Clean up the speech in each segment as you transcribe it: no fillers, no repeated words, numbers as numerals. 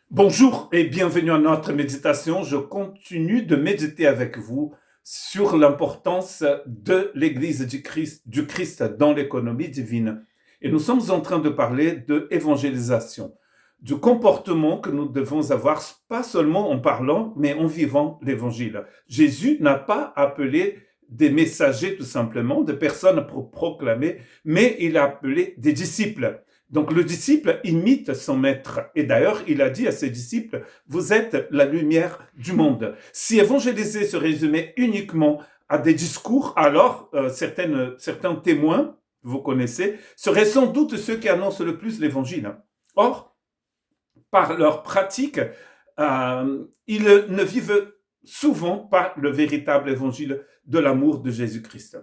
Bonjour et bienvenue à notre méditation. Je continue de méditer avec vous sur l'importance de l'Église du Christ dans l'économie divine. Et nous sommes en train de parler de évangélisation, du comportement que nous devons avoir, pas seulement en parlant, mais en vivant l'Évangile. Jésus n'a pas appelé des messagers tout simplement, des personnes pour proclamer, mais il a appelé des disciples. Donc le disciple imite son maître. Et d'ailleurs, il a dit à ses disciples, vous êtes la lumière du monde. Si évangéliser se résumait uniquement à des discours, alors certains témoins, vous connaissez, seraient sans doute ceux qui annoncent le plus l'évangile. Or, par leur pratique, ils ne vivent souvent pas le véritable évangile de l'amour de Jésus-Christ.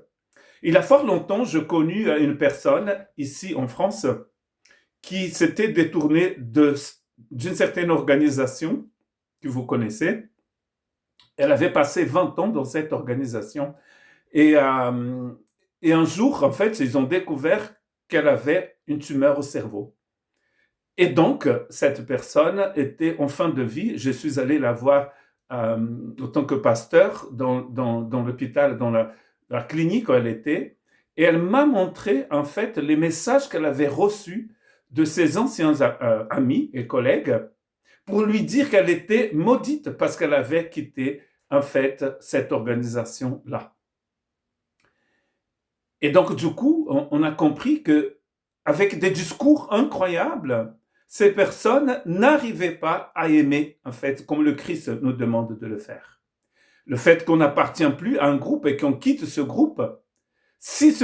Il y a fort longtemps, je connus une personne ici en France qui s'était détourné d'une certaine organisation que vous connaissez. Elle avait passé 20 ans dans cette organisation. Et, euh, et un jour, en fait, ils ont découvert qu'elle avait une tumeur au cerveau. Et donc, cette personne était en fin de vie. Je suis allé la voir en tant que pasteur dans l'hôpital, dans la clinique où elle était. Et elle m'a montré, en fait, les messages qu'elle avait reçus de ses anciens amis et collègues pour lui dire qu'elle était maudite parce qu'elle avait quitté, en fait, cette organisation-là. Et donc, du coup, on a compris que, avec des discours incroyables, ces personnes n'arrivaient pas à aimer, en fait, comme le Christ nous demande de le faire. Le fait qu'on n'appartient plus à un groupe et qu'on quitte ce groupe, si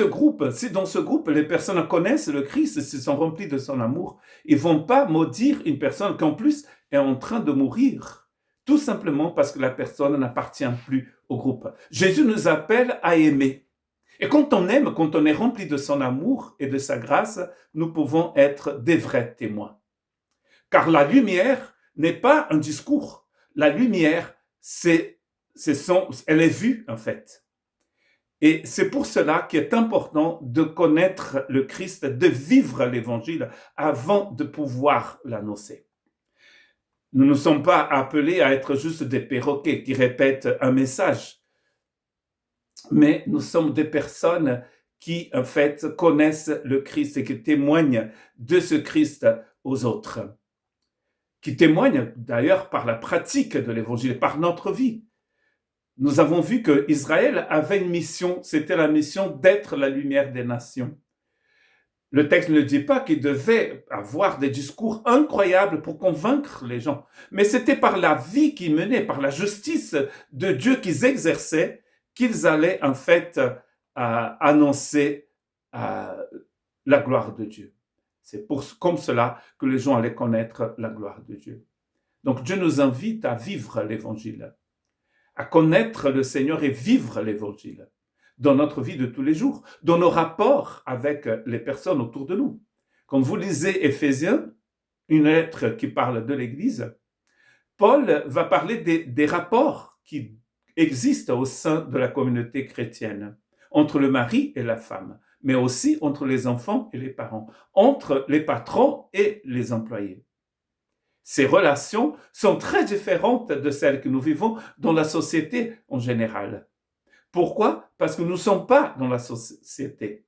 dans ce groupe, les personnes connaissent le Christ, s'ils sont remplis de son amour, ils ne vont pas maudire une personne qui, en plus, est en train de mourir. Tout simplement parce que la personne n'appartient plus au groupe. Jésus nous appelle à aimer. Et quand on aime, quand on est rempli de son amour et de sa grâce, nous pouvons être des vrais témoins. Car la lumière n'est pas un discours. La lumière, elle est vue en fait. Et c'est pour cela qu'il est important de connaître le Christ, de vivre l'évangile avant de pouvoir l'annoncer. Nous ne sommes pas appelés à être juste des perroquets qui répètent un message, mais nous sommes des personnes qui, en fait, connaissent le Christ et qui témoignent de ce Christ aux autres, qui témoignent d'ailleurs par la pratique de l'évangile, par notre vie. Nous avons vu que Israël avait une mission, c'était la mission d'être la lumière des nations. Le texte ne dit pas qu'il devait avoir des discours incroyables pour convaincre les gens, mais c'était par la vie qu'ils menaient, par la justice de Dieu qu'ils exerçaient, qu'ils allaient en fait annoncer la gloire de Dieu. C'est comme cela que les gens allaient connaître la gloire de Dieu. Donc Dieu nous invite à vivre l'évangile, à connaître le Seigneur et vivre l'évangile dans notre vie de tous les jours, dans nos rapports avec les personnes autour de nous. Quand vous lisez Éphésiens, une lettre qui parle de l'Église, Paul va parler des rapports qui existent au sein de la communauté chrétienne, entre le mari et la femme, mais aussi entre les enfants et les parents, entre les patrons et les employés. Ces relations sont très différentes de celles que nous vivons dans la société en général. Pourquoi? Parce que nous ne sommes pas dans la société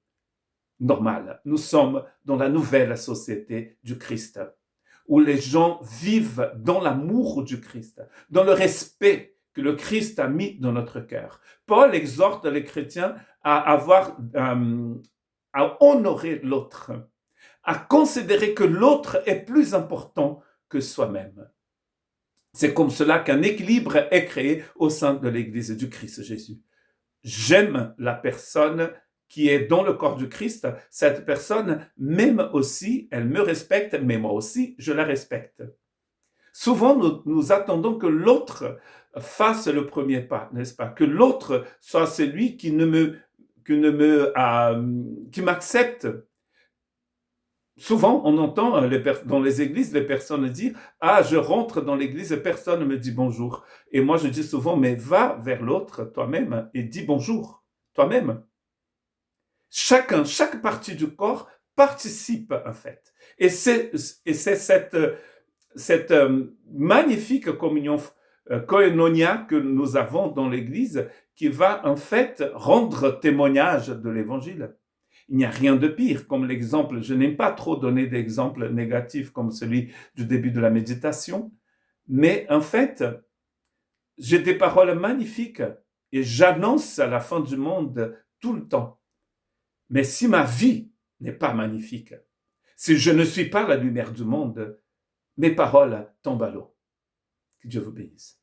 normale. Nous sommes dans la nouvelle société du Christ, où les gens vivent dans l'amour du Christ, dans le respect que le Christ a mis dans notre cœur. Paul exhorte les chrétiens à honorer l'autre, à considérer que l'autre est plus important que soi-même. C'est comme cela qu'un équilibre est créé au sein de l'Église du Christ Jésus. J'aime la personne qui est dans le corps du Christ. Cette personne m'aime aussi, elle me respecte, mais moi aussi, je la respecte. Souvent, nous attendons que l'autre fasse le premier pas, n'est-ce pas? Que l'autre soit celui qui m'accepte. Souvent, on entend dans les églises les personnes dire « Ah, je rentre dans l'église et personne ne me dit bonjour. » Et moi, je dis souvent « Mais va vers l'autre toi-même et dis bonjour toi-même. » Chaque partie du corps participe en fait. Et c'est cette magnifique communion koinonia que nous avons dans l'Église qui va en fait rendre témoignage de l'Évangile. Il n'y a rien de pire, comme l'exemple, je n'aime pas trop donner d'exemples négatifs comme celui du début de la méditation, mais en fait, j'ai des paroles magnifiques et j'annonce à la fin du monde tout le temps. Mais si ma vie n'est pas magnifique, si je ne suis pas la lumière du monde, mes paroles tombent à l'eau. Que Dieu vous bénisse.